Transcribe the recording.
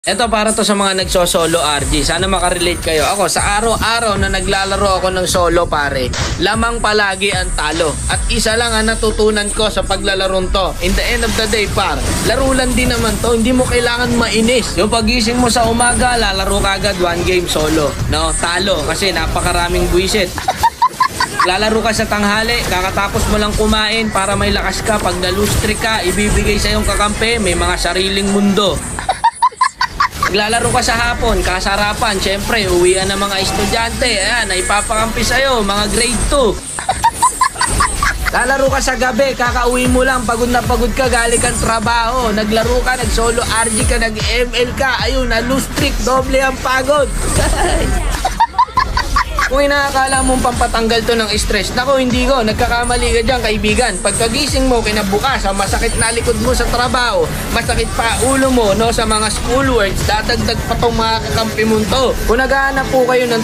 Ito para to sa mga nagsosolo RG. Sana makarelate kayo. Ako sa araw-araw na naglalaro ako ng solo pare, lamang palagi ang talo. At isa lang ang natutunan ko sa paglalarong to. In the end of the day par, laro lang din naman to. Hindi mo kailangan mainis. Yung pagising mo sa umaga, lalaro ka agad one game solo. No, talo kasi napakaraming buwisit. Lalaro ka sa tanghali, kakatapos mo lang kumain para may lakas ka. Pag na-lose streak ka, ibibigay sa iyong kakampi, may mga sariling mundo. Naglalaro ka sa hapon, kasarapan, syempre, uwian ng mga estudyante, ayan, naipapakampi sa'yo, mga grade 2. Lalaro ka sa gabi, kakauwi mo lang, pagod na pagod ka, galing kang trabaho, naglaro ka, nag-solo RG ka, nag-ML ka, ayun, na-lose streak, doble ang pagod. Kung inaakala mong pampatanggal to ng stress, nako hindi ko, nagkakamali ka dyan kaibigan. Pagkagising mo, kinabukas, masakit na likod mo sa trabaho, masakit pa ulo mo no, sa mga schoolworks, dadagdag pa tong mga kakampi mo to. Kung naghahanap po kayo ng